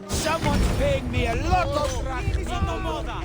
Someone's paying me a lot of practice on the moda.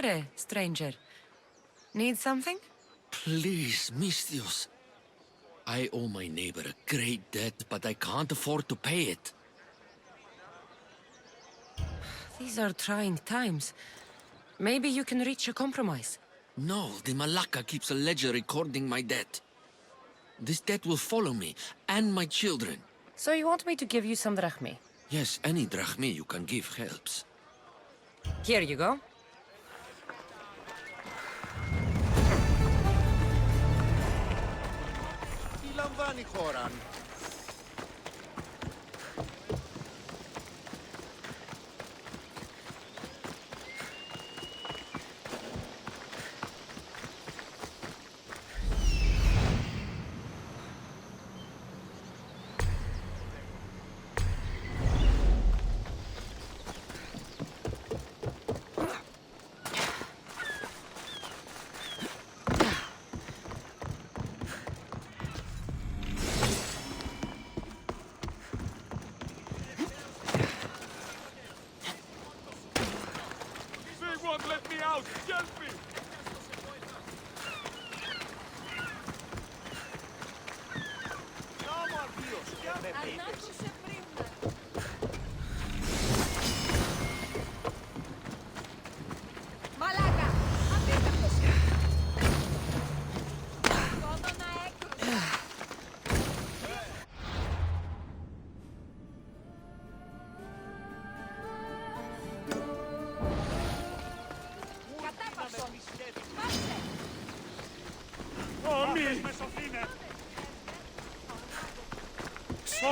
Here, stranger. Need something? Please, Mistios. I owe my neighbor a great debt, but I can't afford to pay it. These are trying times. Maybe you can reach a compromise. No, the Malaka keeps a ledger recording my debt. This debt will follow me, and my children. So you want me to give you some drachmi? Yes, any drachmi you can give helps. Here you go.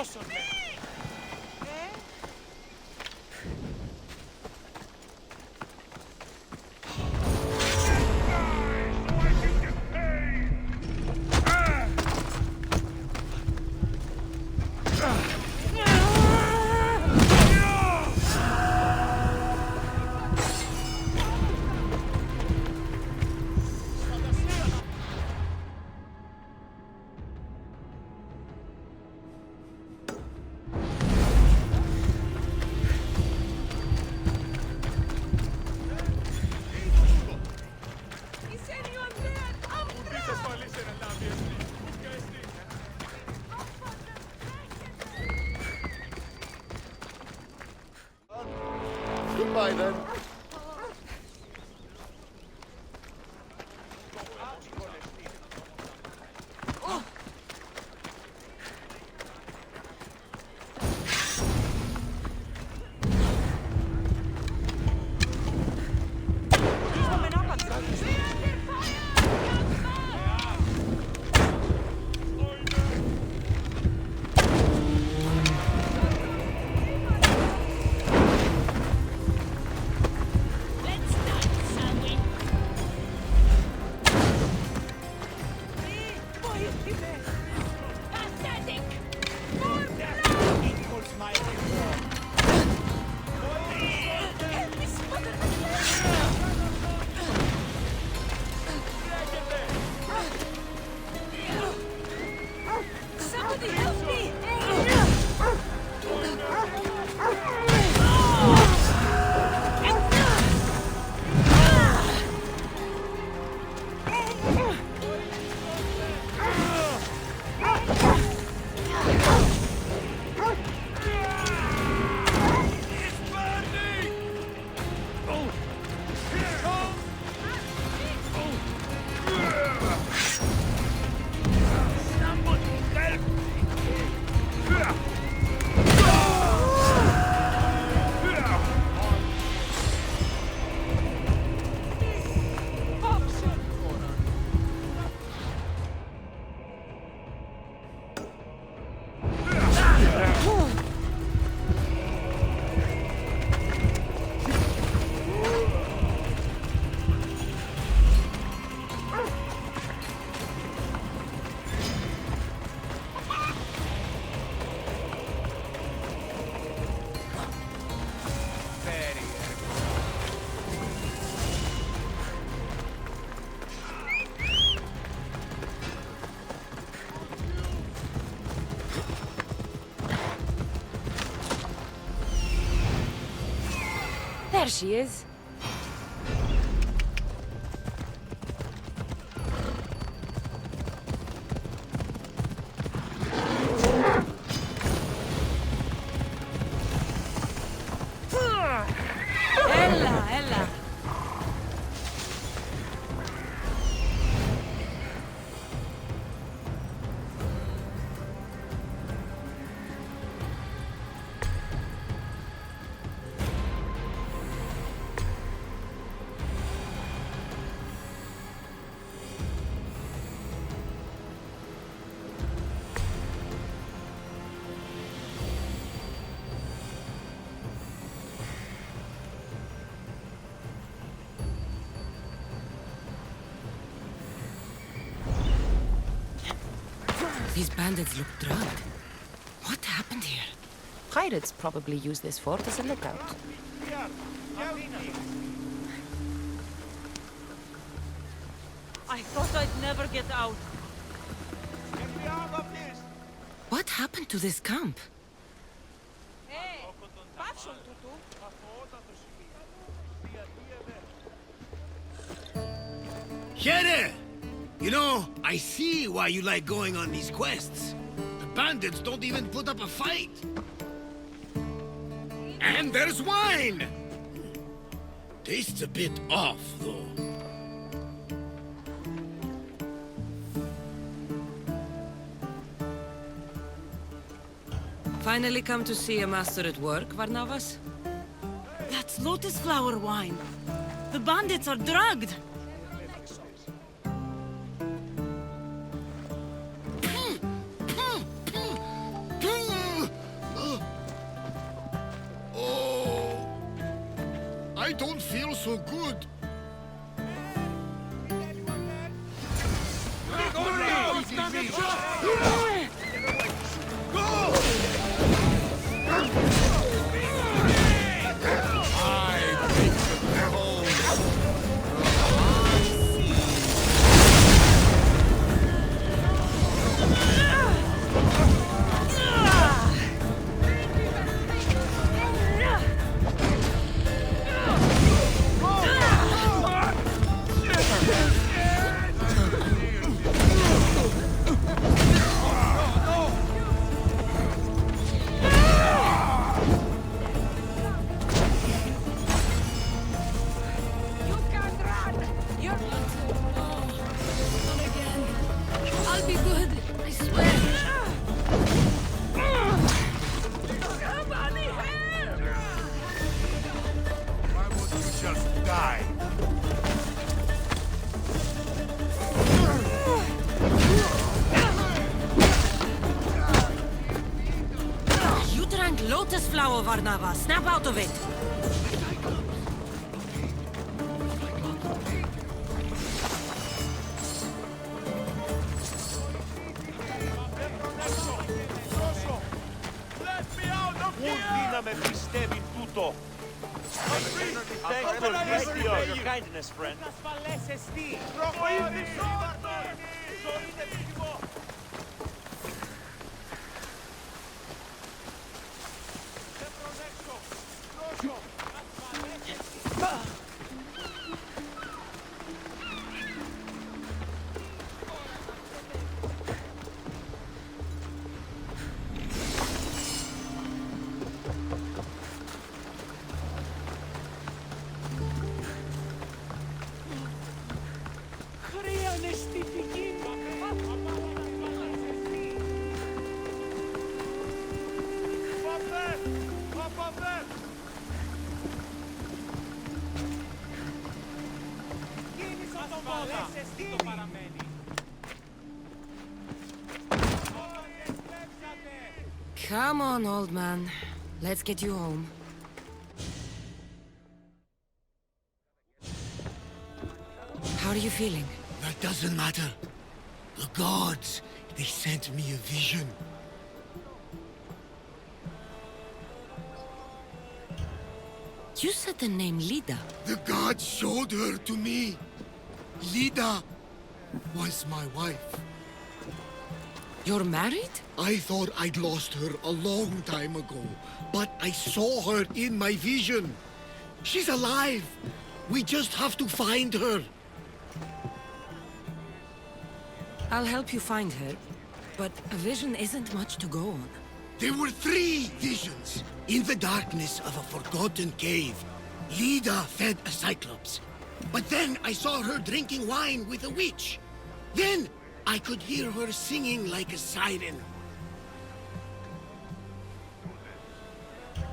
Δώσον με. Goodbye then. There she is. Ella, Ella. These bandits look drugged. What happened here? Pirates probably use this fort as a lookout. I thought I'd never get out. What happened to this camp? Here! You know, I see why you like going on these quests. The bandits don't even put up a fight. And there's wine! Tastes a bit off, though. Finally come to see a master at work, Varnavas? That's lotus flower wine. The bandits are drugged. I don't feel so good. I'll be good, I swear. Why won't you just die? You drank lotus flower, Varnava. Snap out of it. Urdina me pistevi tutto. Thanks for your kindness, friend. Come on, old man. Let's get you home. How are you feeling? That doesn't matter. The gods, they sent me a vision. You said the name Lida. The gods showed her to me. Lida was my wife. You're married? I thought I'd lost her a long time ago, but I saw her in my vision. She's alive. We just have to find her. I'll help you find her, but a vision isn't much to go on. There were 3 visions. In the darkness of a forgotten cave, Lida fed a cyclops. But then I saw her drinking wine with a witch. Then I could hear her singing like a siren.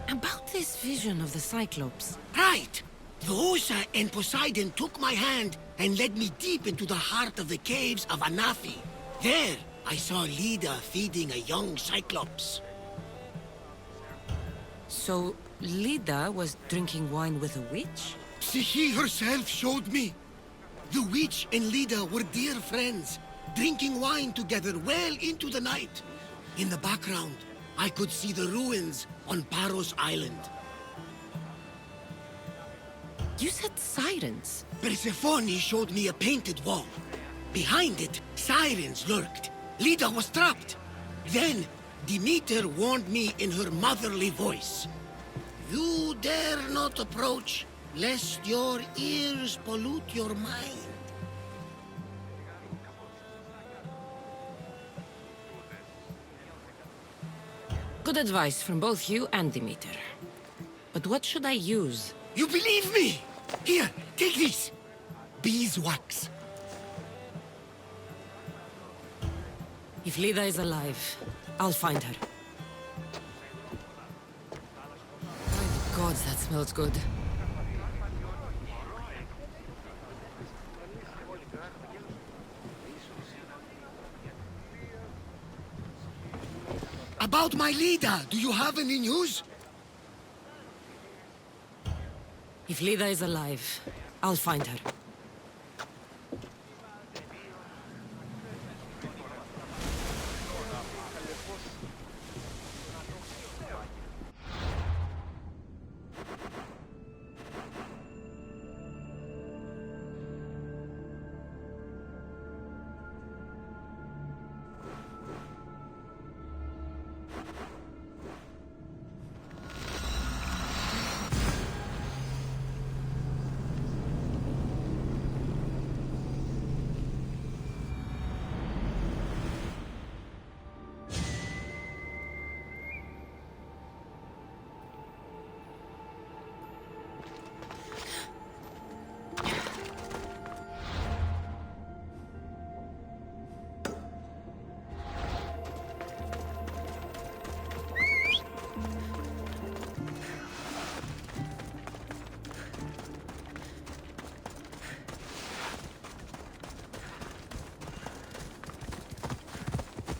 About this vision of the Cyclops. Right! Veosa and Poseidon took my hand and led me deep into the heart of the caves of Anafi. There, I saw Lida feeding a young cyclops. So, Lida was drinking wine with a witch? She herself showed me. The witch and Lida were dear friends, drinking wine together well into the night. In the background, I could see the ruins on Paros Island. You said sirens. Persephone showed me a painted wall. Behind it, sirens lurked. Lida was trapped. Then, Demeter warned me in her motherly voice. You dare not approach, lest your ears pollute your mind. Good advice from both you and Demeter. But what should I use? You believe me? Here, take this. Beeswax. If Lida is alive, I'll find her. By the gods, that smells good. About my Lida, do you have any news? If Lida is alive, I'll find her.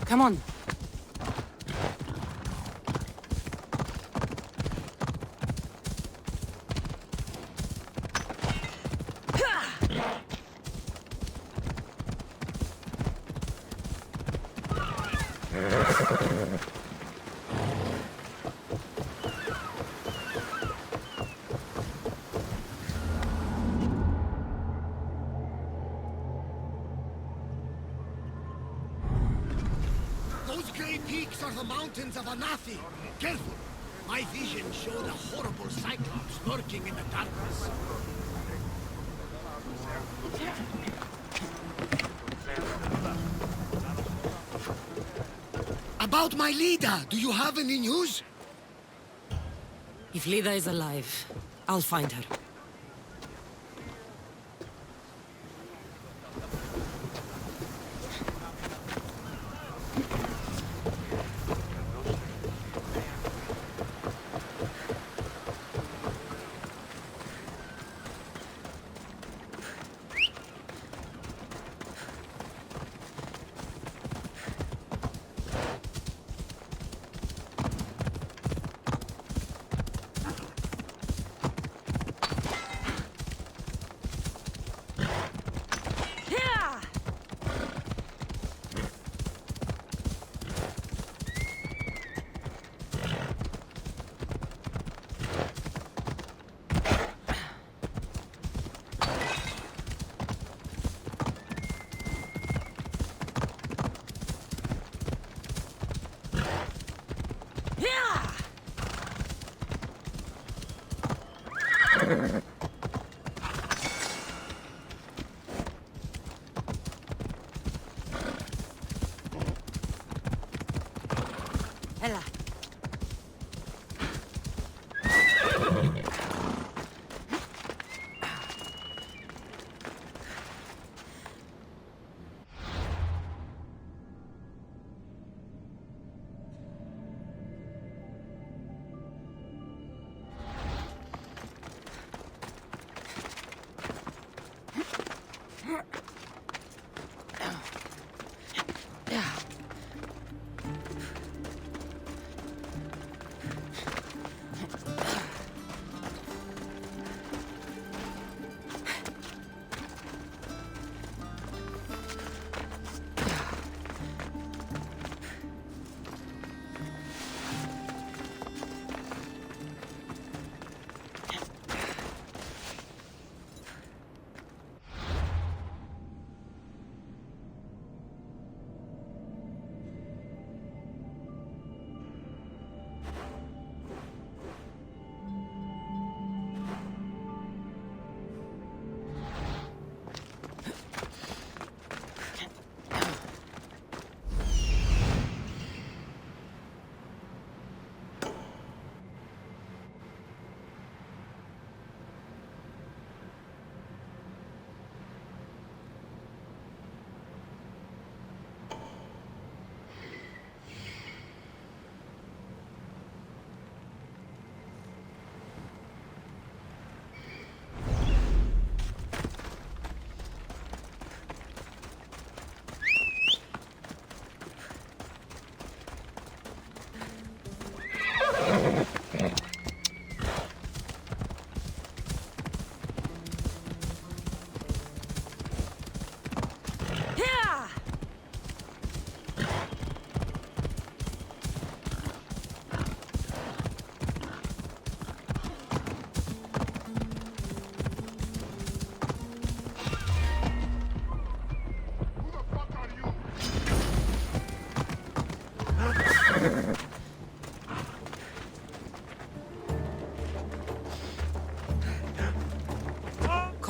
Come on. Those grey peaks are the mountains of Anathi. Careful! My vision showed a horrible cyclops lurking in the darkness. About my leader, do you have any news? If Lida is alive, I'll find her. Ella.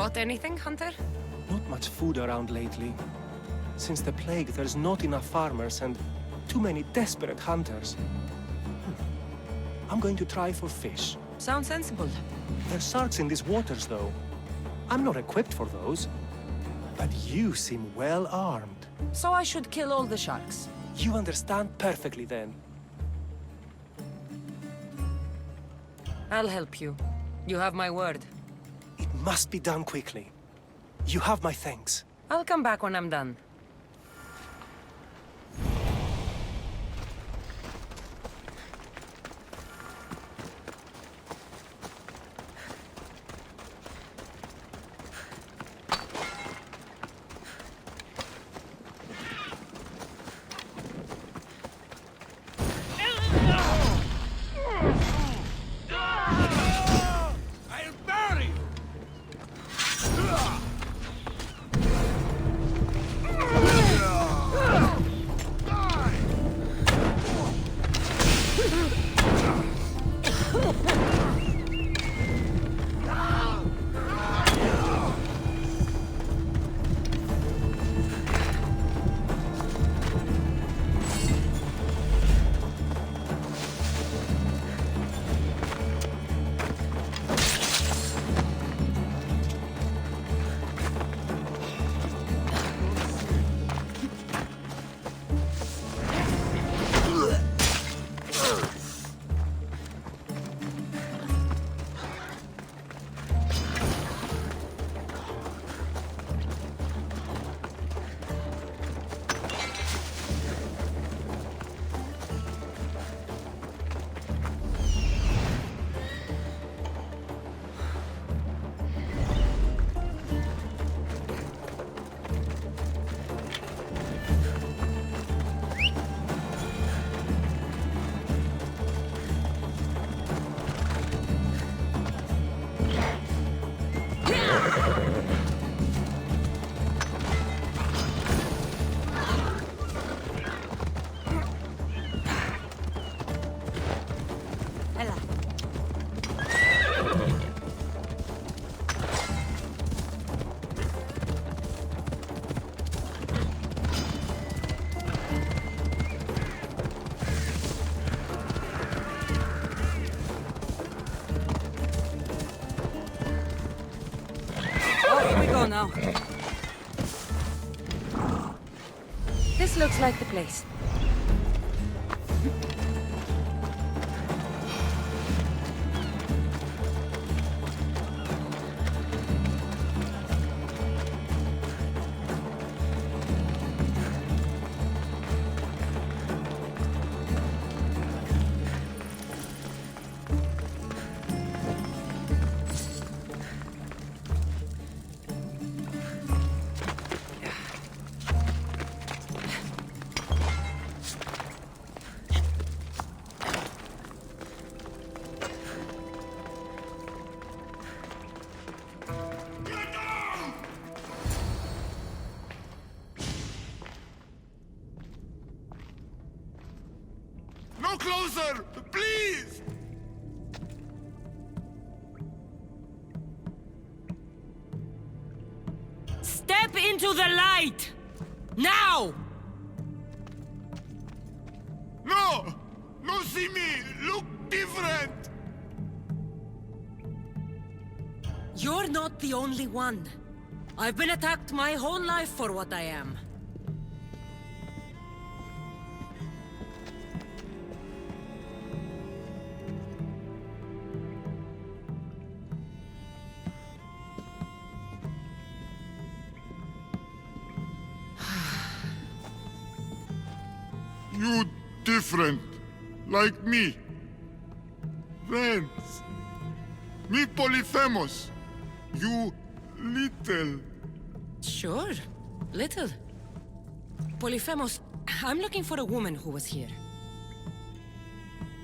Caught anything, Hunter? Not much food around lately. Since the plague, there's not enough farmers and too many desperate hunters. I'm going to try for fish. Sounds sensible. There's sharks in these waters, though. I'm not equipped for those. But you seem well armed. So I should kill all the sharks. You understand perfectly, then. I'll help you. You have my word. It must be done quickly. You have my thanks. I'll come back when I'm done. I'll bury you! Now. This looks like the place. No closer! Please! Step into the light! Now! No! No see me! Look different! You're not the only one. I've been attacked my whole life for what I am. You different. Like me. Friends. Me Polyphemus. You little. Sure. Little. Polyphemus, I'm looking for a woman who was here.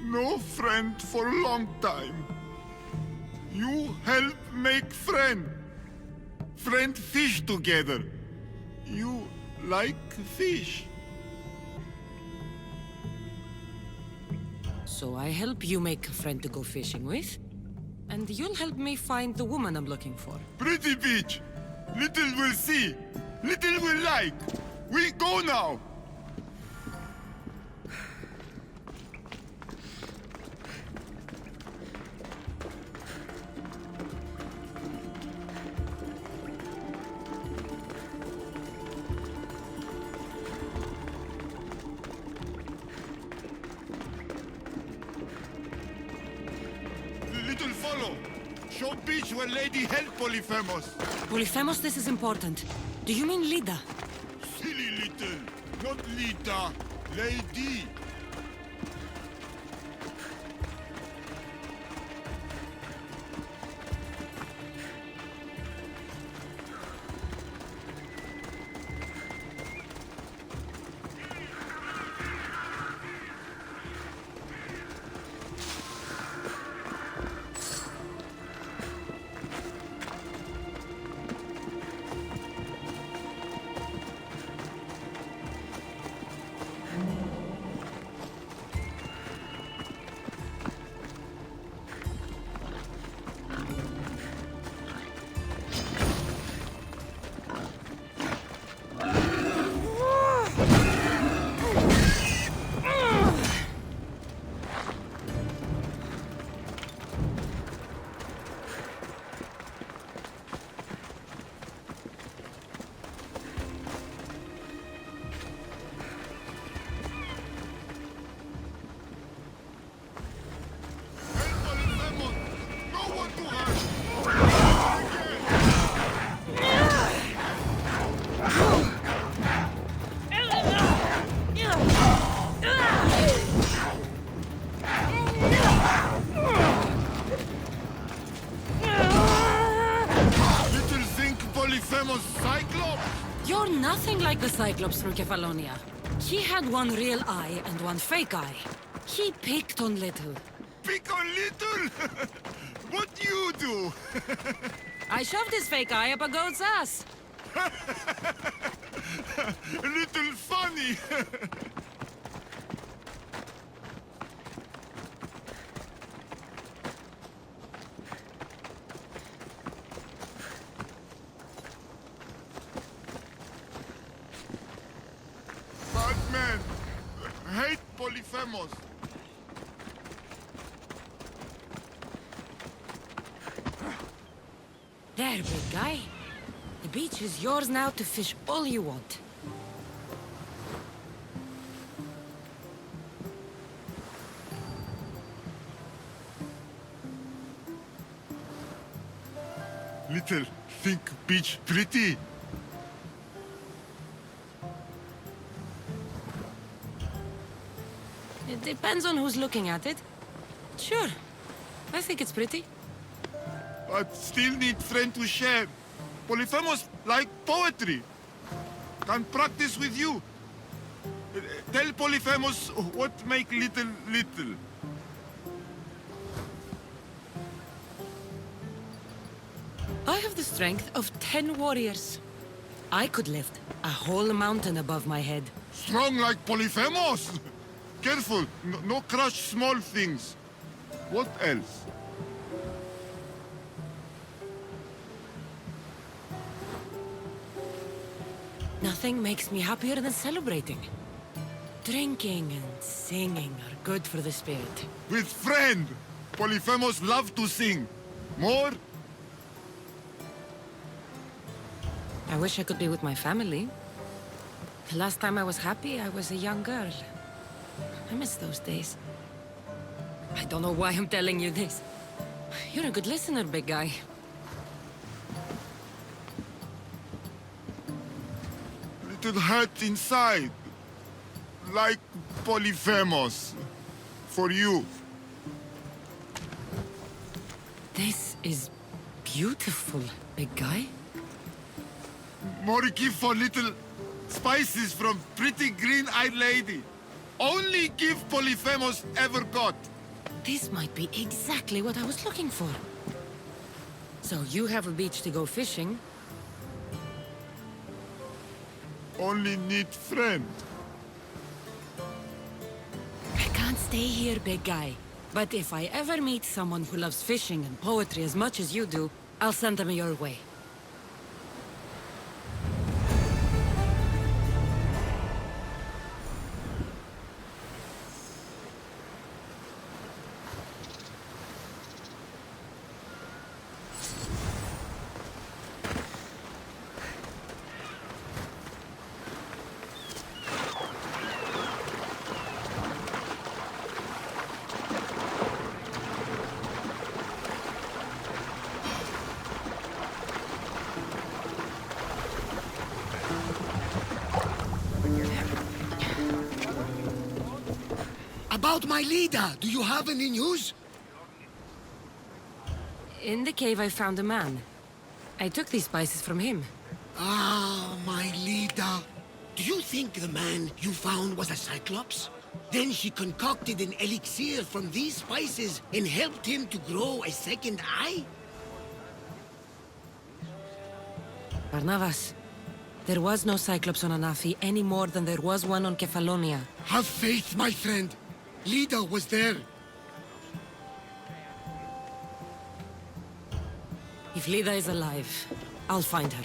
No friend for a long time. You help make friend. Friend fish together. You like fish. So I help you make a friend to go fishing with? and you'll help me find the woman I'm looking for. Pretty bitch. Little will see. Little will like. We go now. Little follow. Show bitch where lady help Polyphemus. Polyphemus, this is important. Do you mean Lida? Silly little. Not Lita. Lady. You're nothing like the Cyclops from Kefalonia. He had one real eye and one fake eye. He picked on Little. Pick on little? What you do? I shoved his fake eye up a goat's ass. Little funny. Bad man. Hate Polyphemus. There, big guy. The beach is yours now to fish all you want. Little, think beach pretty? It depends on who's looking at it. Sure, I think it's pretty. But still need friend to share. Polyphemus like poetry. Can practice with you. Tell Polyphemus what make little little. I have the strength of 10 warriors. I could lift a whole mountain above my head. Strong like Polyphemus. Careful, no crush small things. What else? Nothing makes me happier than celebrating. Drinking and singing are good for the spirit. With friend. Polyphemus love to sing. More? I wish I could be with my family. The last time I was happy, I was a young girl. I miss those days. I don't know why I'm telling you this. You're a good listener, big guy. Little hurt inside. Like Polyphemus. For you. This is beautiful, big guy. More give for little spices from pretty green-eyed lady. Only gift Polyphemus ever got. This might be exactly what I was looking for. So you have a beach to go fishing. Only need friend. I can't stay here, big guy. But if I ever meet someone who loves fishing and poetry as much as you do, I'll send them your way. About my leader, do you have any news? In the cave I found a man. I took these spices from him. Ah, my leader. Do you think the man you found was a Cyclops? Then she concocted an elixir from these spices and helped him to grow a second eye? Barnabas, there was no Cyclops on Anafi any more than there was one on Kefalonia. Have faith, my friend. Lida was there. If Lida is alive, I'll find her.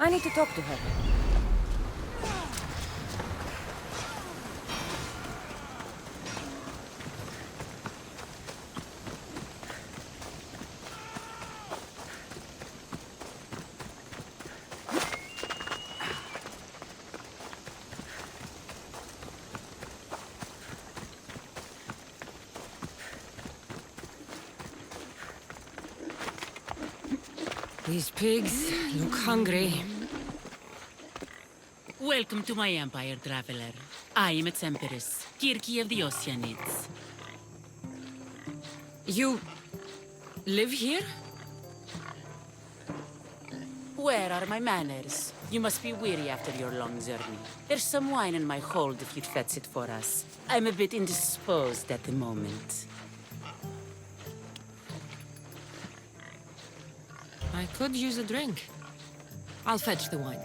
I need to talk to her. These pigs look hungry. Welcome to my empire, traveler. I am its empress, Kirki of the Oceanids. You live here? Where are my manners? You must be weary after your long journey. There's some wine in my hold if you'd fetch it for us. I'm a bit indisposed at the moment. I could use a drink. I'll fetch the wine.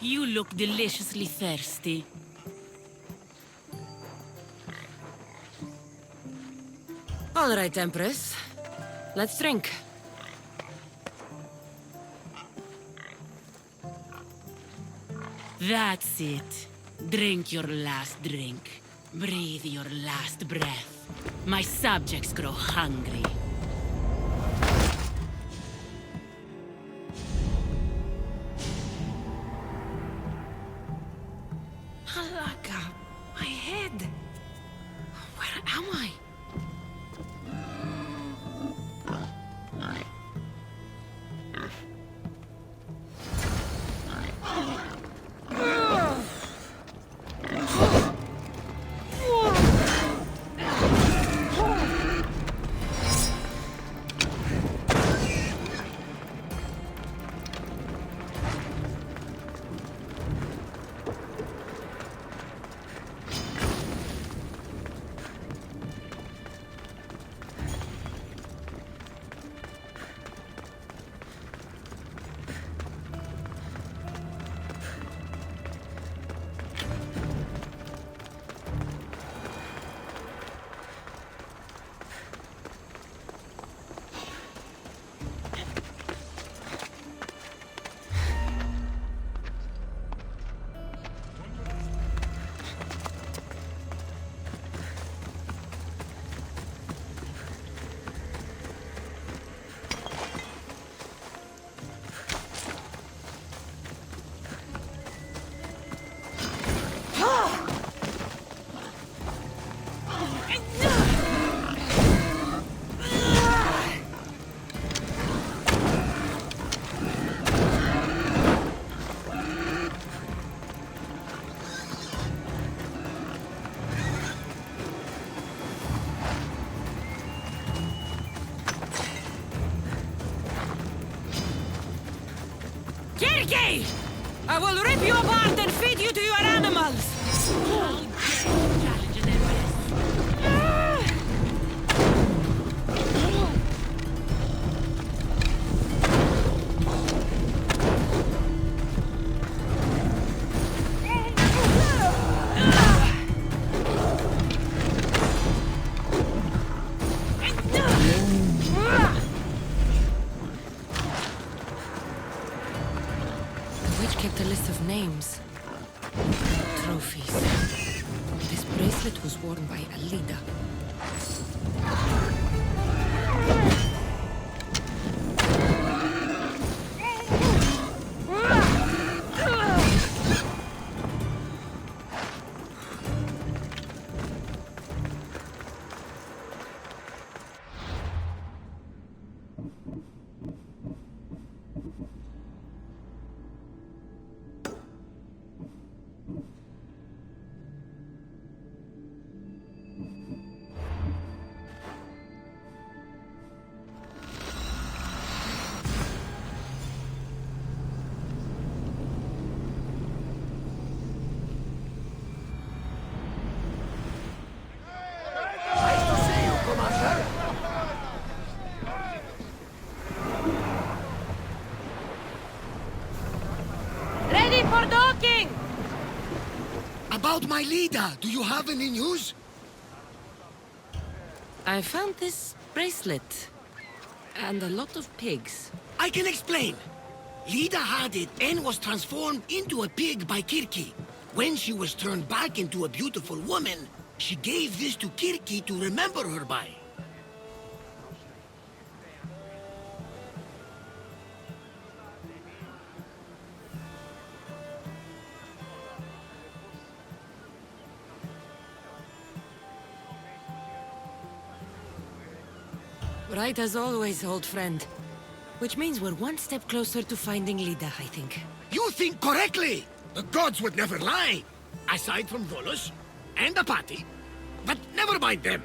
You look deliciously thirsty. All right, Empress. Let's drink. That's it. Drink your last drink. Breathe your last breath. My subjects grow hungry. Halaka, my head. Where am I? Kirki! I will rip you apart and feed you to your animals! Challenge an empress. The witch kept a list of names. Trophies. This bracelet was worn by a leader. Ready for docking! About my leader, do you have any news? I found this bracelet. And a lot of pigs. I can explain. Lida had it and was transformed into a pig by Kirki. When she was turned back into a beautiful woman, she gave this to Kirki to remember her by. Right as always, old friend. Which means we're one step closer to finding Lida, I think. You think correctly! The gods would never lie! Aside from Volus and Apati. But never mind them.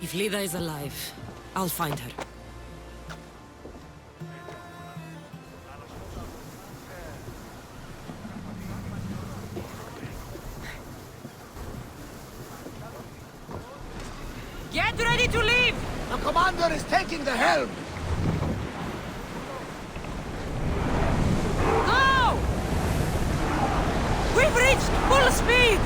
If Lida is alive, I'll find her. Get ready to leave! The commander is taking the helm! Go! We've reached full speed!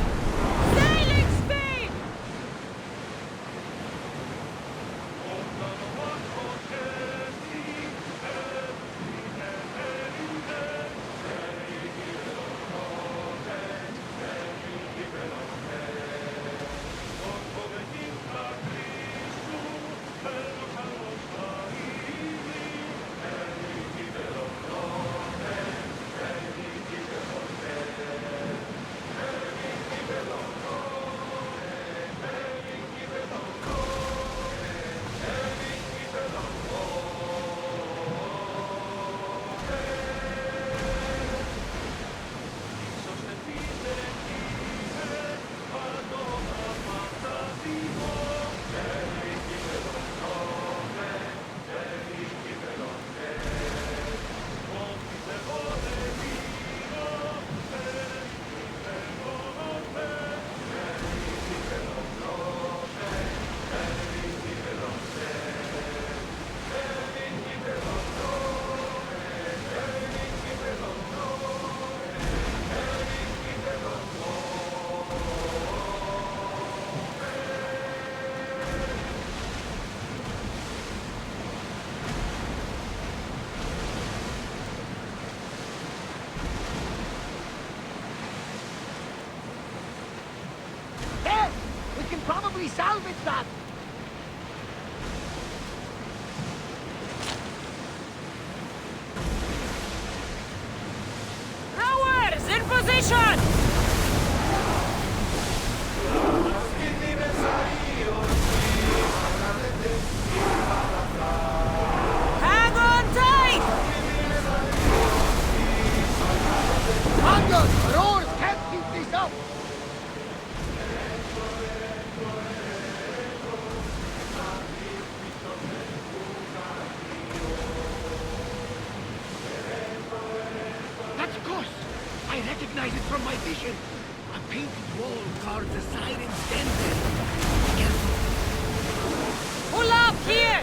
we salvage that? Rowers, in position! Hang on tight! Comrades, our oars can't keep this up! That's Ghost! I recognize it from my vision! A painted wall carves the siren's den there. Be careful. Pull up here!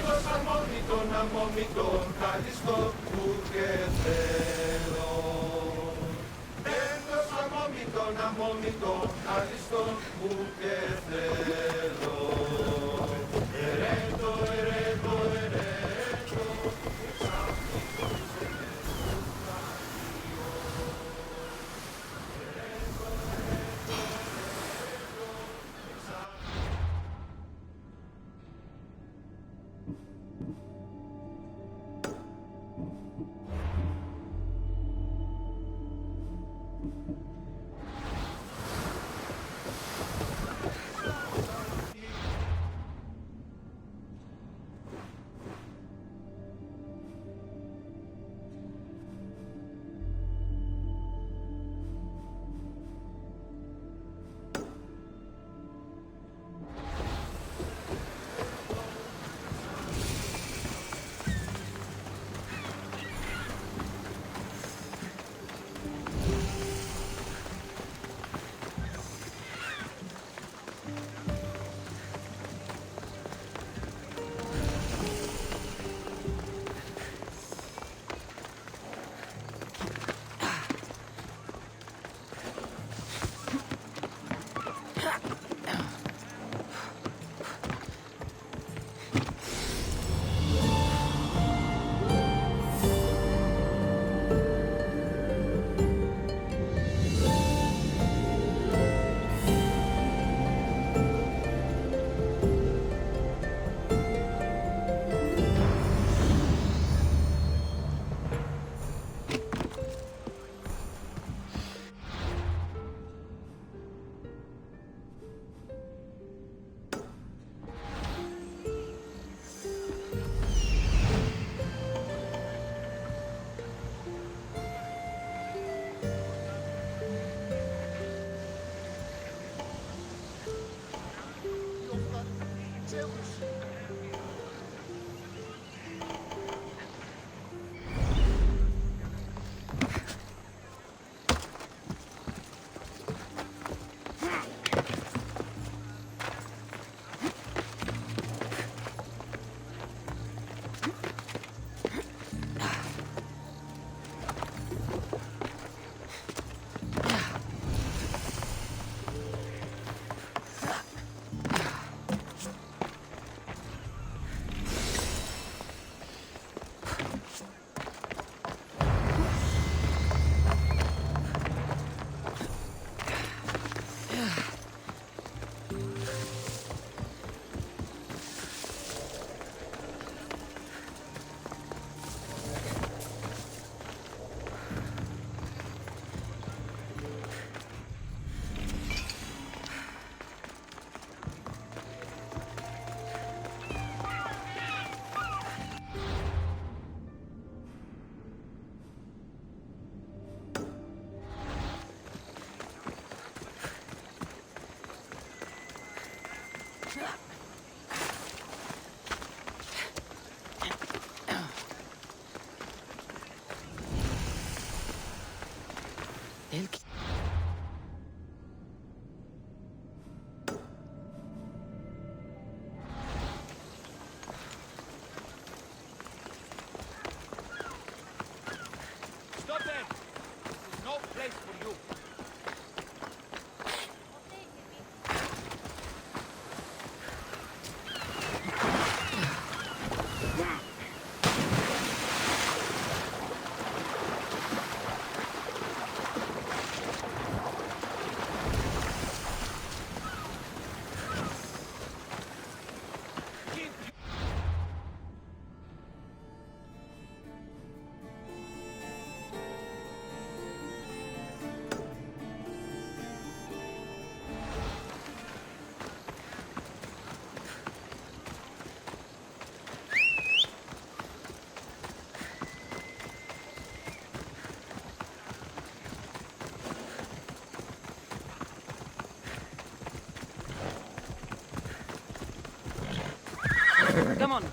Come on.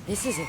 This is it.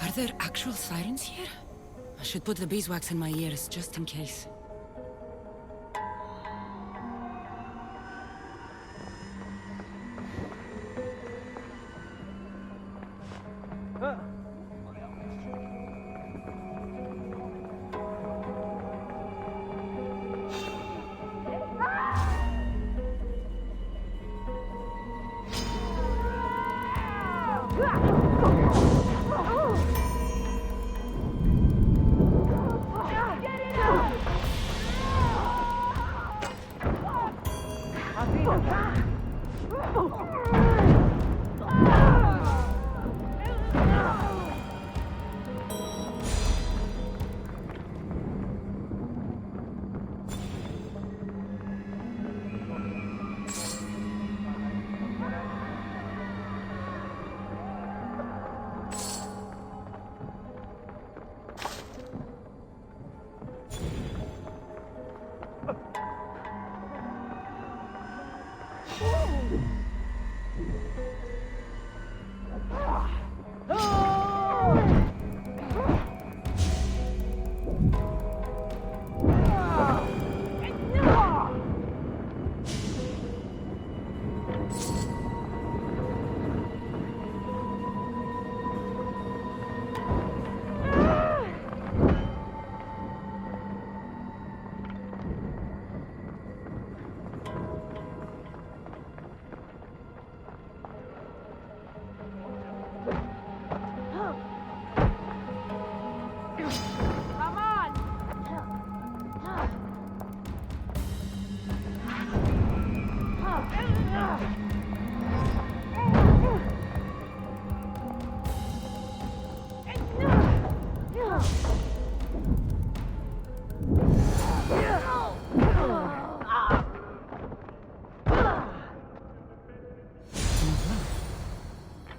Are there actual sirens here? I should put the beeswax in my ears, just in case.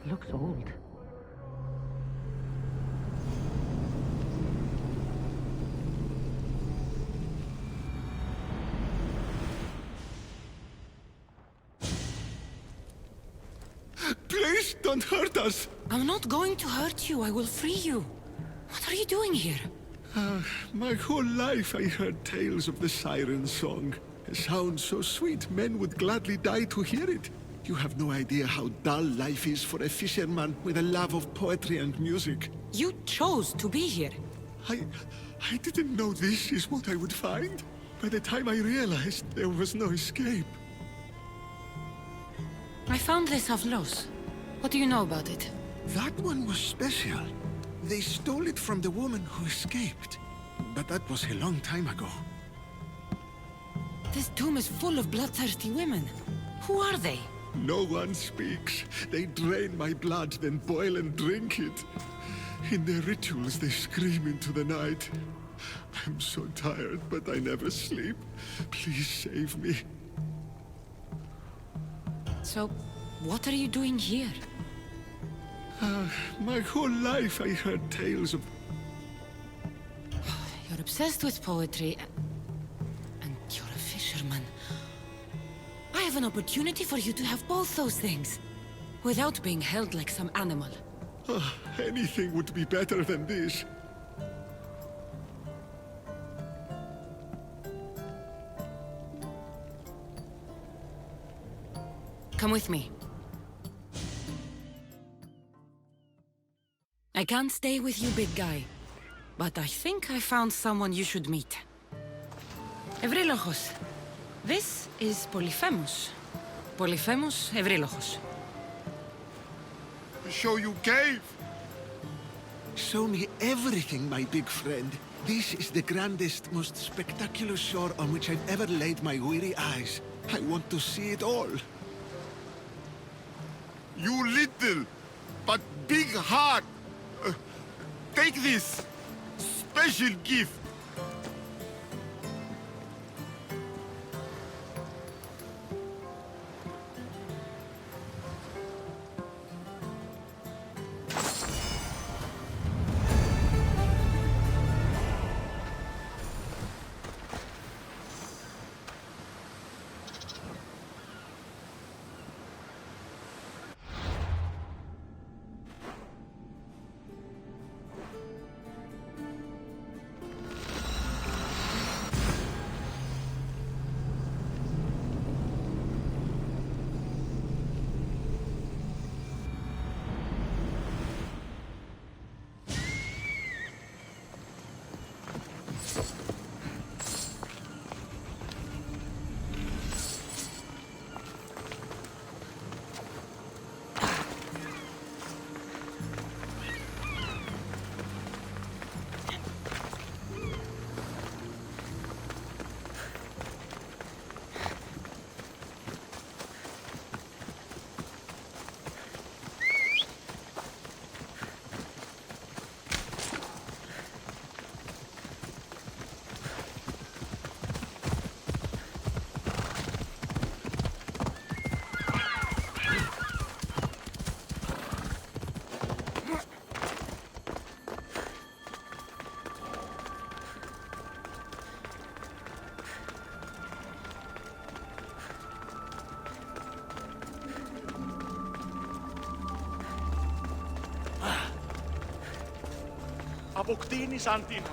Looks old. Please don't hurt us. I'm not going to hurt you. I will free you. What are you doing here? My whole life I heard tales of the siren song. It sounds so sweet, men would gladly die to hear it. You have no idea how dull life is for a fisherman with a love of poetry and music. You chose to be here. I didn't know this is what I would find. By the time I realized there was no escape. I found this of Los. What do you know about it? That one was special. They stole it from the woman who escaped. But that was a long time ago. This tomb is full of bloodthirsty women. Who are they? No one speaks. They drain my blood, then boil and drink it. In their rituals, they scream into the night. I'm so tired, but I never sleep. Please save me. So, what are you doing here? My whole life I heard tales of... You're obsessed with poetry, and you're a fisherman. I have an opportunity for you to have both those things, without being held like some animal. Anything would be better than this. Come with me. I can't stay with you, big guy. But I think I found someone you should meet. Ευρύλοχος. This is Polyphemus. Polyphemus Ευρύλοχος. Show you cave? Show me everything, my big friend. This is the grandest, most spectacular shore on which I've ever laid my weary eyes. I want to see it all. You little, but big heart. Take this special gift. αποκτήνεις αν την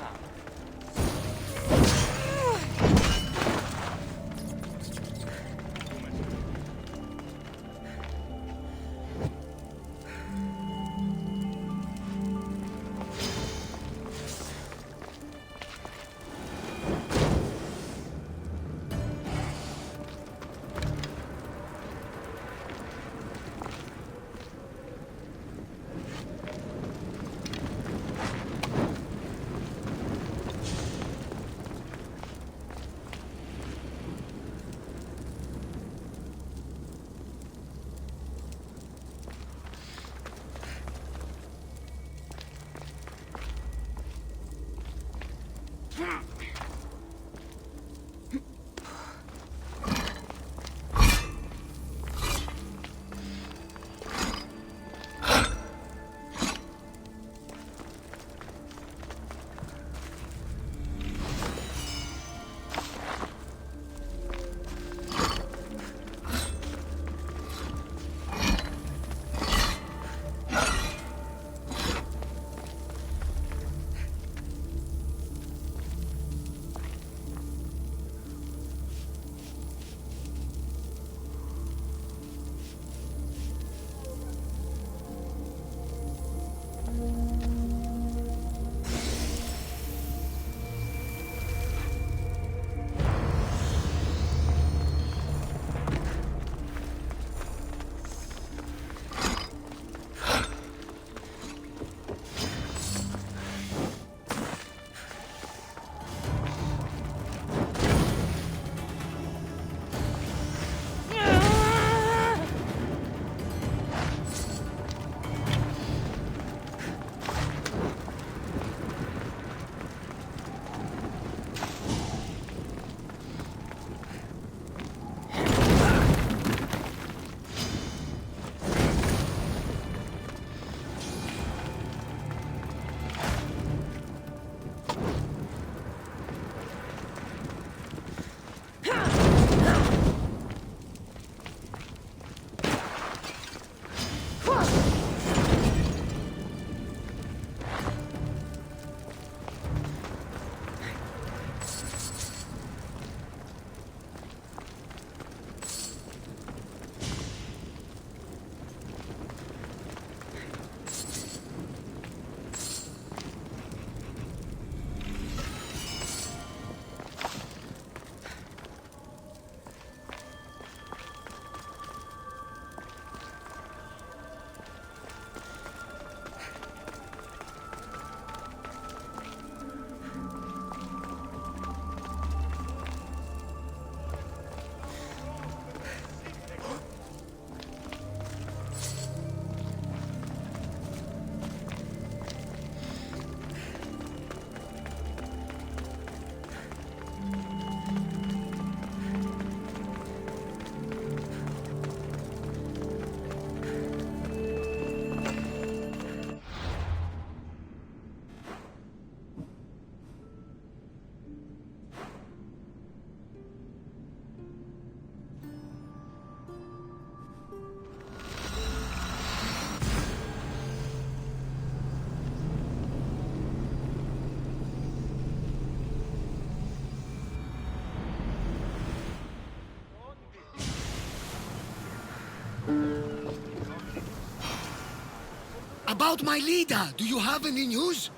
About my leader, do you have any news?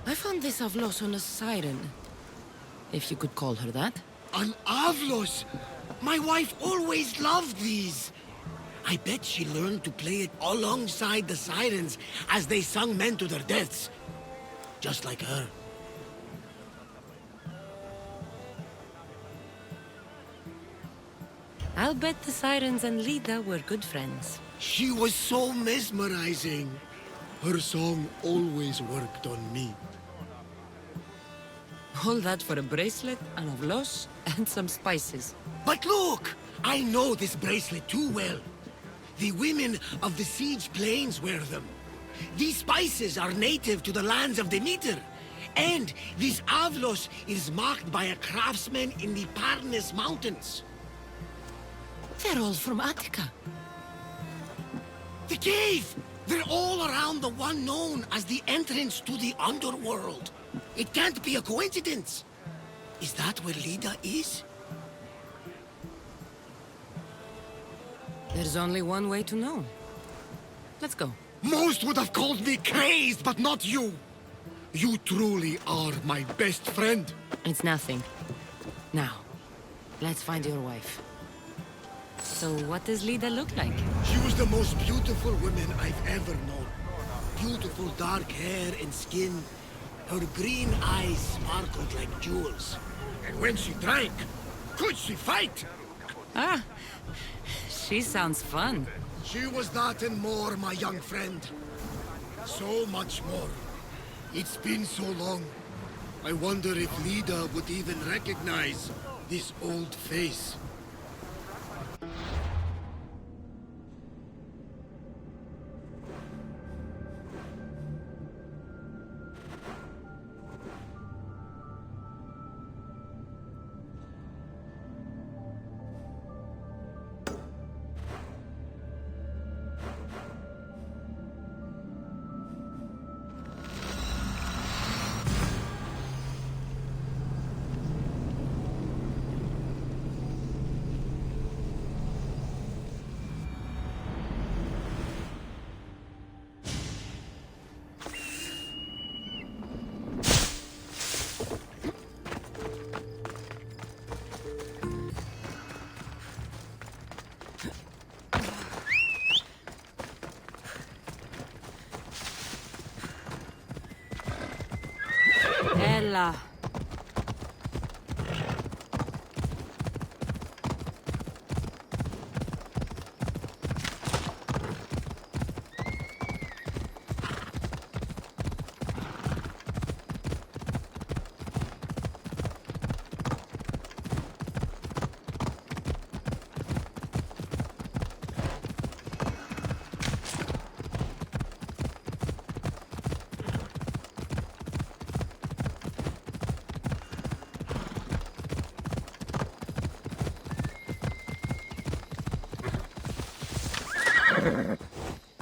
I found this Avlos on a siren. If you could call her that. An Avlos! My wife always loved these. I bet she learned to play it alongside the sirens as they sung men to their deaths. Just like her. I'll bet the sirens and Lida were good friends. She was so mesmerizing. Her song always worked on me. All that for a bracelet, an Avlos, and some spices. But look! I know this bracelet too well. The women of the Siege Plains wear them. These spices are native to the lands of Demeter. And this Avlos is marked by a craftsman in the Parnes Mountains. They're all from Attica. The cave! They're all around the one known as the entrance to the underworld. It can't be a coincidence. Is that where Lida is? There's only one way to know. Let's go. Most would have called me crazed, but not you. You truly are my best friend. It's nothing. Now, let's find your wife. So what does Lida look like? She was the most beautiful woman I've ever known. Beautiful dark hair and skin. Her green eyes sparkled like jewels. And when she drank, could she fight? Ah, she sounds fun. She was that and more, my young friend. So much more. It's been so long. I wonder if Lida would even recognize this old face. Ella.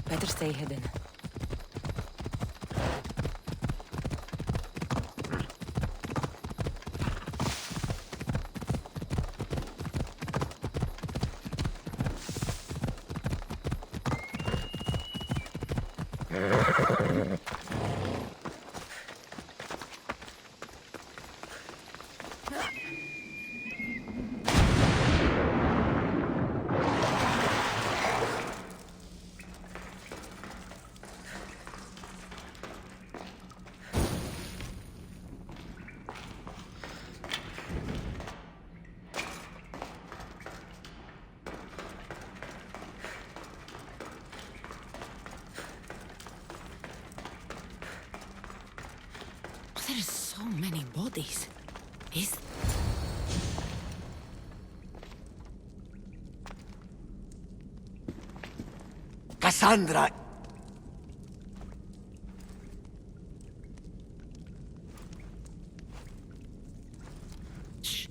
Better stay hidden. There are so many bodies. Is... Cassandra! Shh.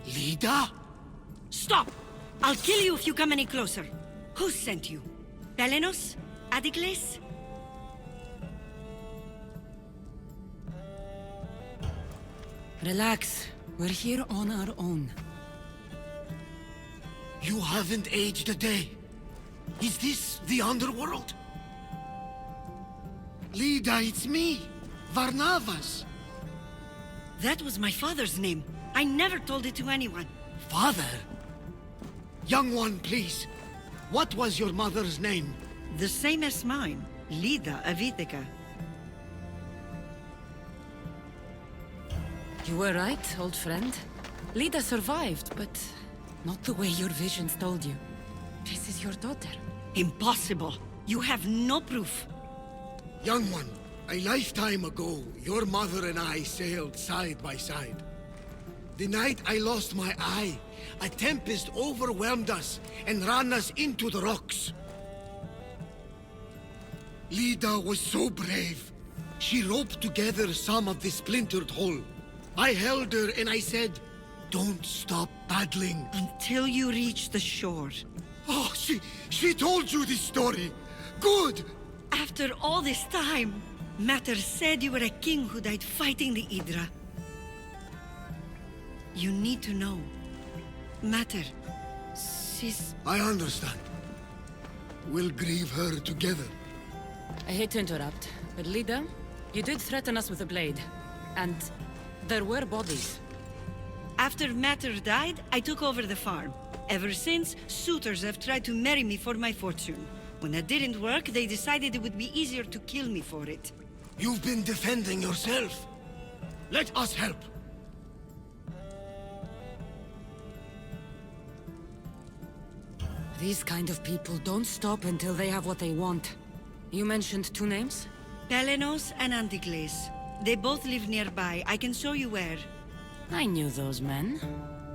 Lida? Stop! I'll kill you if you come any closer. Who sent you? Belenos? Adigles? Relax. We're here on our own. You haven't aged a day. Is this the underworld? Lida, it's me, Varnavas. That was my father's name. I never told it to anyone. Father? Young one, please. What was your mother's name? The same as mine. Lida Avitica. You were right, old friend. Lida survived, but not the way your visions told you. This is your daughter. Impossible. You have no proof. Young one, a lifetime ago, your mother and I sailed side by side. The night I lost my eye, a tempest overwhelmed us and ran us into the rocks. Lida was so brave. She roped together some of the splintered hull. I held her and I said, don't stop paddling. Until you reach the shore. Oh, she told you this story. Good. After all this time, Matter said you were a king who died fighting the Hydra. You need to know. Matter, she's... I understand. We'll grieve her together. I hate to interrupt, but Lida, you did threaten us with a blade. And there were bodies. After Matter died, I took over the farm. Ever since, suitors have tried to marry me for my fortune. When that didn't work, they decided it would be easier to kill me for it. You've been defending yourself. Let us help. These kind of people don't stop until they have what they want. You mentioned two names? Pelenos and Antigles. They both live nearby. I can show you where. I knew those men.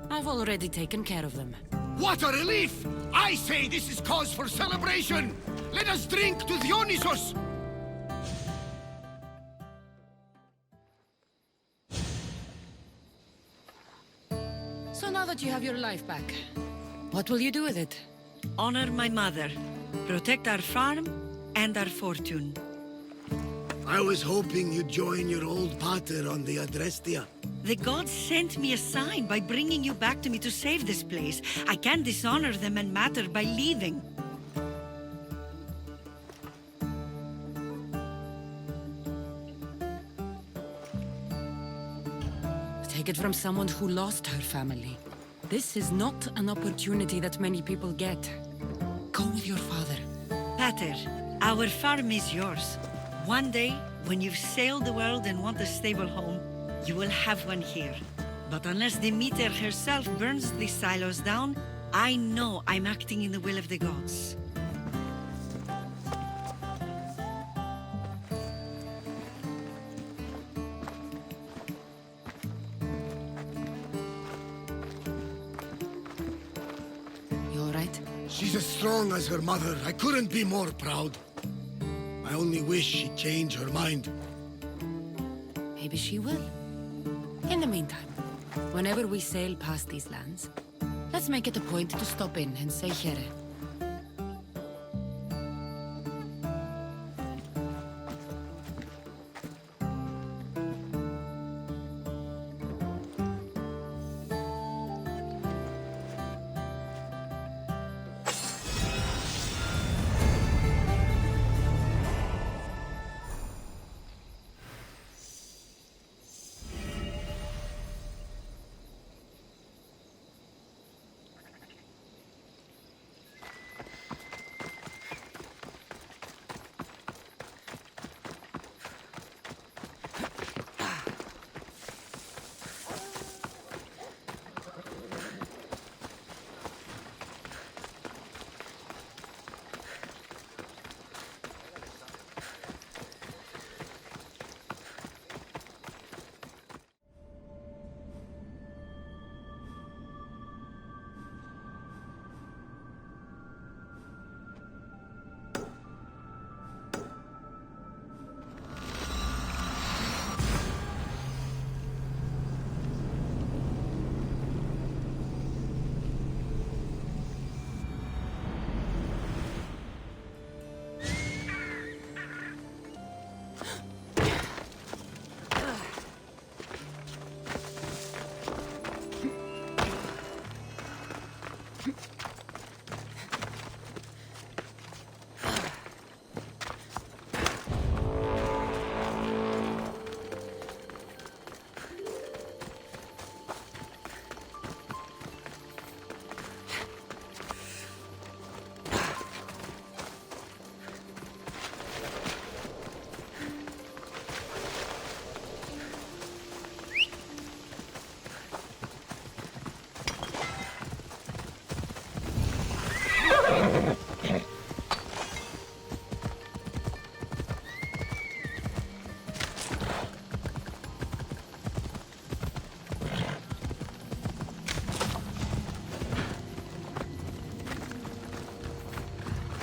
I've already taken care of them. What a relief! I say this is cause for celebration! Let us drink to Dionysus! So now that you have your life back, what will you do with it? Honor my mother. Protect our farm and our fortune. I was hoping you'd join your old pater on the Adrestia. The gods sent me a sign by bringing you back to me to save this place. I can't dishonor them and Matter by leaving. Take it from someone who lost her family. This is not an opportunity that many people get. Go with your father. Pater, our farm is yours. One day, when you've sailed the world and want a stable home, you will have one here. But unless Demeter herself burns these silos down, I know I'm acting in the will of the gods. You all right? She's as strong as her mother. I couldn't be more proud. I only wish she'd change her mind. Maybe she will. In the meantime, whenever we sail past these lands, let's make it a point to stop in and say here.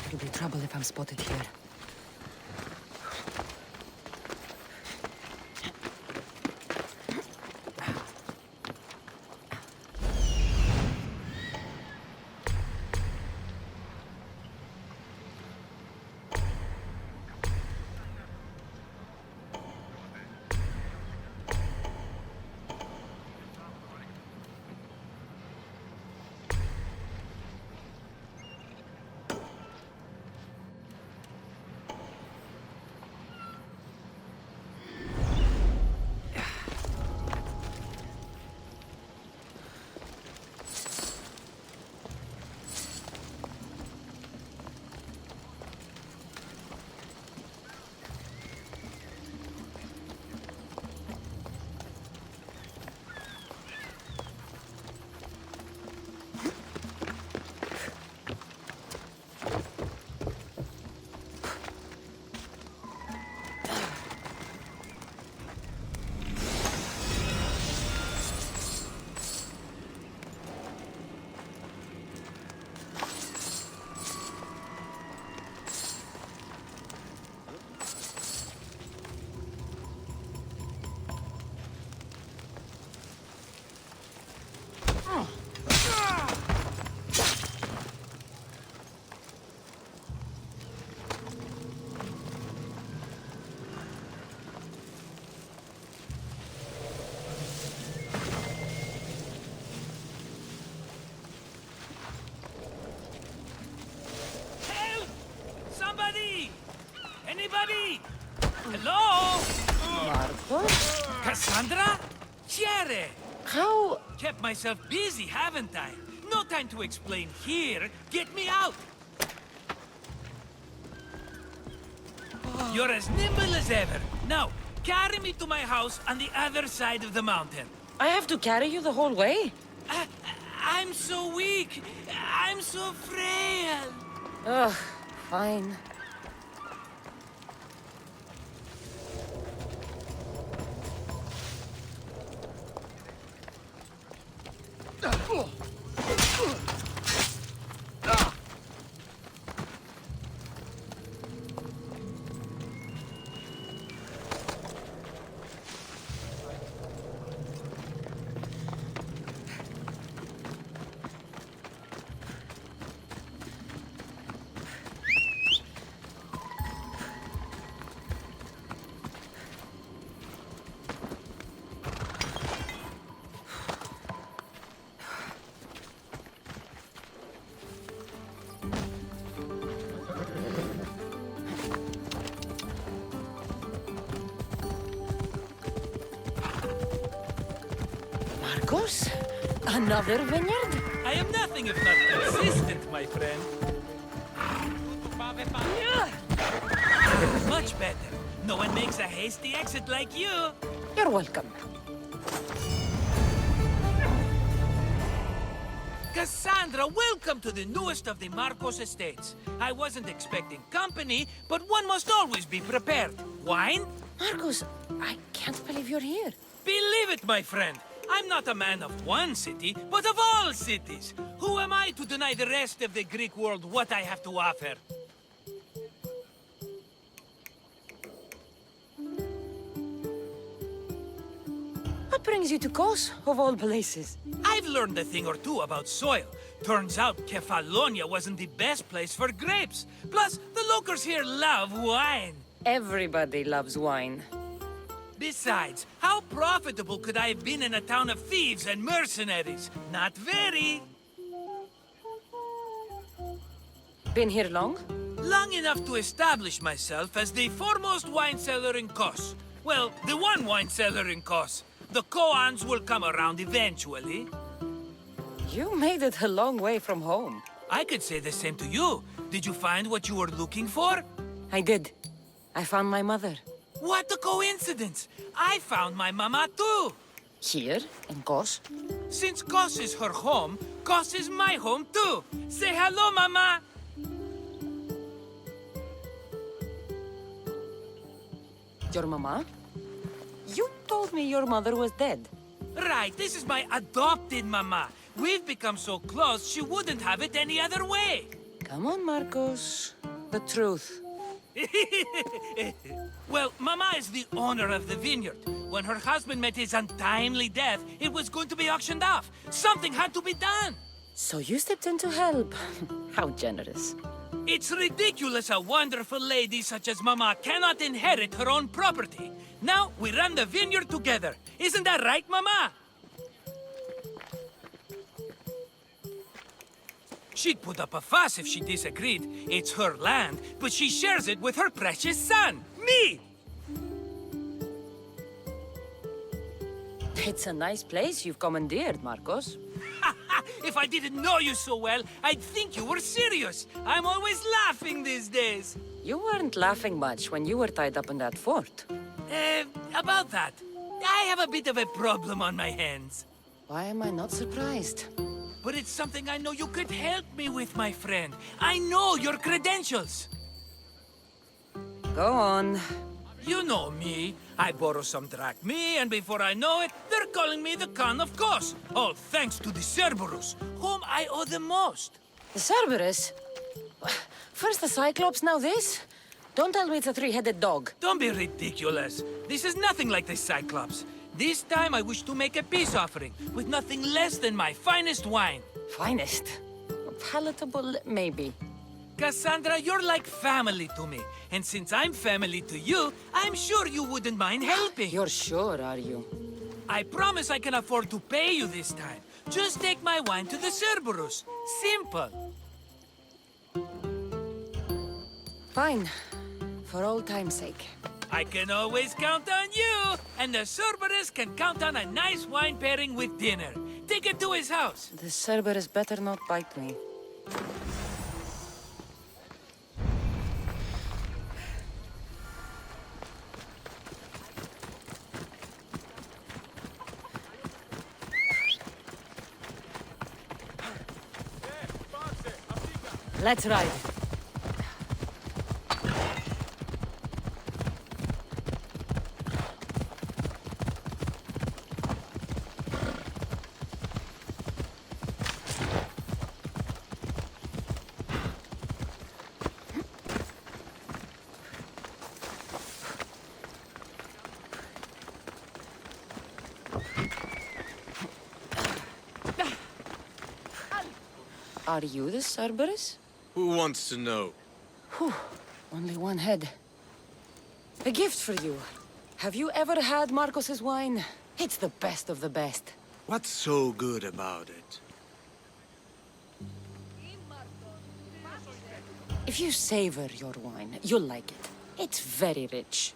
It'll be trouble if I'm spotted here. Cassandra? Chere! How? Kept myself busy, haven't I? No time to explain here. Get me out! You're as nimble as ever. Now, carry me to my house on the other side of the mountain. I have to carry you the whole way? I'm so weak. I'm so frail. Ugh, fine. Marcos? Another vineyard? I am nothing if not consistent, my friend. Much better. No one makes a hasty exit like you. You're welcome. Cassandra, welcome to the newest of the Marcos estates. I wasn't expecting company, but one must always be prepared. Wine? Marcos, I can't believe you're here. Believe it, my friend. I'm not a man of one city, but of all cities. Who am I to deny the rest of the Greek world what I have to offer? What brings you to Kos, of all places? I've learned a thing or two about soil. Turns out Kefalonia wasn't the best place for grapes. Plus, the locals here love wine. Everybody loves wine. Besides, how profitable could I have been in a town of thieves and mercenaries? Not very. Been here long? Long enough to establish myself as the foremost wine seller in Kos. Well, the one wine seller in Kos. The koans will come around eventually. You made it a long way from home. I could say the same to you. Did you find what you were looking for? I did. I found my mother. What a coincidence! I found my mama too! Here, in Kos? Since Kos is her home, Kos is my home too! Say hello, mama! Your mama? You told me your mother was dead. Right, this is my adopted mama. We've become so close, she wouldn't have it any other way. Come on, Marcos. The truth. Well, Mama is the owner of the vineyard. When her husband met his untimely death, it was going to be auctioned off. Something had to be done. So you stepped in to help. How generous. It's ridiculous a wonderful lady such as Mama cannot inherit her own property. Now we run the vineyard together. Isn't that right, Mama? She'd put up a fuss if she disagreed. It's her land, but she shares it with her precious son, me! It's a nice place you've commandeered, Marcos. If I didn't know you so well, I'd think you were serious. I'm always laughing these days. You weren't laughing much when you were tied up in that fort. About that, I have a bit of a problem on my hands. Why am I not surprised? But it's something I know you could help me with, my friend. I know your credentials. Go on. You know me. I borrow some drachmae, and before I know it, they're calling me the Khan of Kos. All thanks to the Cerberus, whom I owe the most. The Cerberus? First the Cyclops, now this? Don't tell me it's a three-headed dog. Don't be ridiculous. This is nothing like the Cyclops. This time I wish to make a peace offering with nothing less than my finest wine. Finest? Palatable, maybe. Cassandra, you're like family to me. And since I'm family to you, I'm sure you wouldn't mind helping. You're sure, are you? I promise I can afford to pay you this time. Just take my wine to the Cerberus. Simple. Fine. For old time's sake. I can always count on you, and the Cerberus can count on a nice wine pairing with dinner. Take it to his house. The Cerberus better not bite me. Let's ride. Are you the Cerberus? Who wants to know? Whew, only one head. A gift for you. Have you ever had Marcos's wine? It's the best of the best. What's so good about it? If you savor your wine, you'll like it. It's very rich.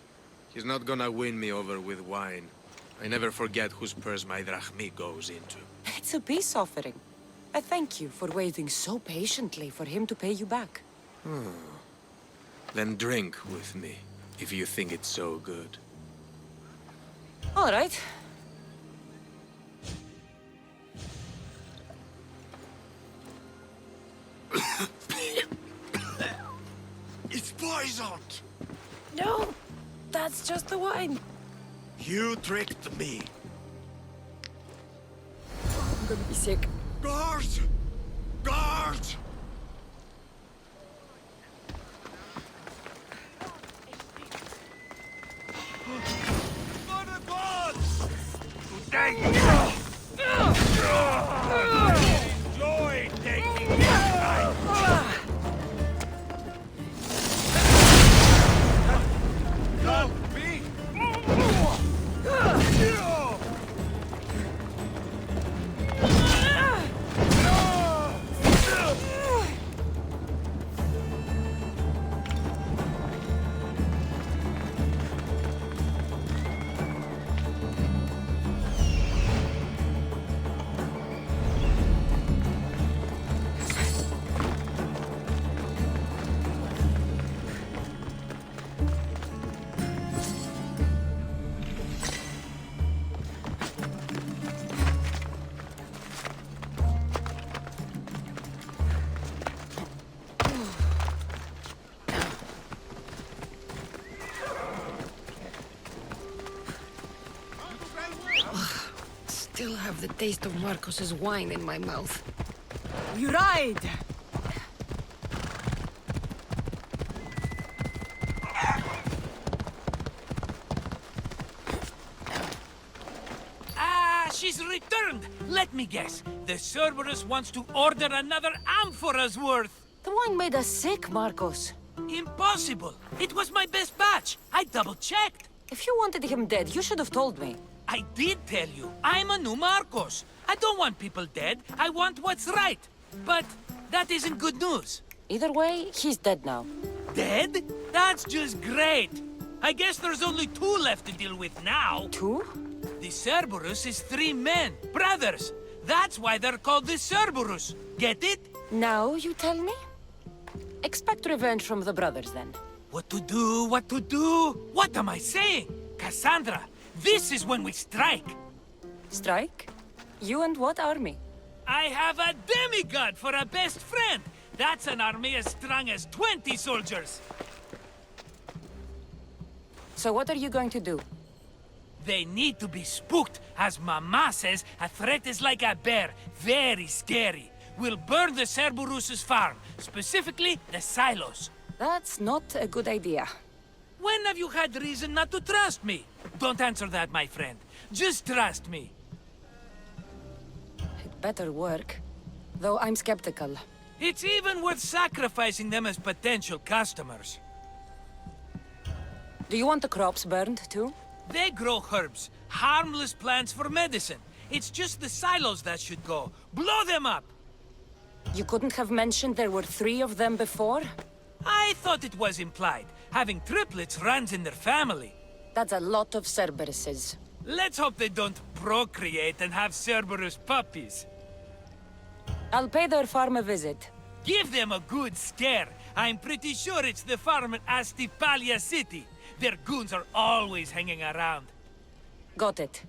He's not gonna win me over with wine. I never forget whose purse my drachmi goes into. It's a peace offering. I thank you for waiting so patiently for him to pay you back. Then drink with me, if you think it's so good. All right. It's poisoned! No, that's just the wine. You tricked me. I'm gonna be sick. Guards! Guards! For the gods! Enjoy taking your time. Don't be. Still have the taste of Marcos's wine in my mouth. We ride! She's returned! Let me guess. The Cerberus wants to order another amphora's worth. The wine made us sick, Marcos. Impossible! It was my best batch. I double-checked. If you wanted him dead, you should have told me. I did tell you. I'm a new Marcos. I don't want people dead. I want what's right. But that isn't good news. Either way, he's dead now. Dead? That's just great. I guess there's only 2 left to deal with now. 2? The Cerberus is 3 men, brothers. That's why they're called the Cerberus. Get it? Now you tell me? Expect revenge from the brothers, then. What to do? What to do? What am I saying? Cassandra, this is when we strike. Strike? You and what army? I have a demigod for a best friend. That's an army as strong as 20 soldiers. So what are you going to do? They need to be spooked. As Mama says, a threat is like a bear. Very scary. We'll burn the Cerberus's farm. Specifically, the silos. That's not a good idea. When have you had reason not to trust me? Don't answer that, my friend. Just trust me. It better work. Though I'm skeptical. It's even worth sacrificing them as potential customers. Do you want the crops burned, too? They grow herbs, harmless plants for medicine. It's just the silos that should go. Blow them up! You couldn't have mentioned there were 3 of them before? I thought it was implied. Having triplets runs in their family. That's a lot of Cerberuses. Let's hope they don't procreate and have Cerberus puppies. I'll pay their farm a visit. Give them a good scare. I'm pretty sure it's the farm in Astipalia City. Their goons are always hanging around. Got it.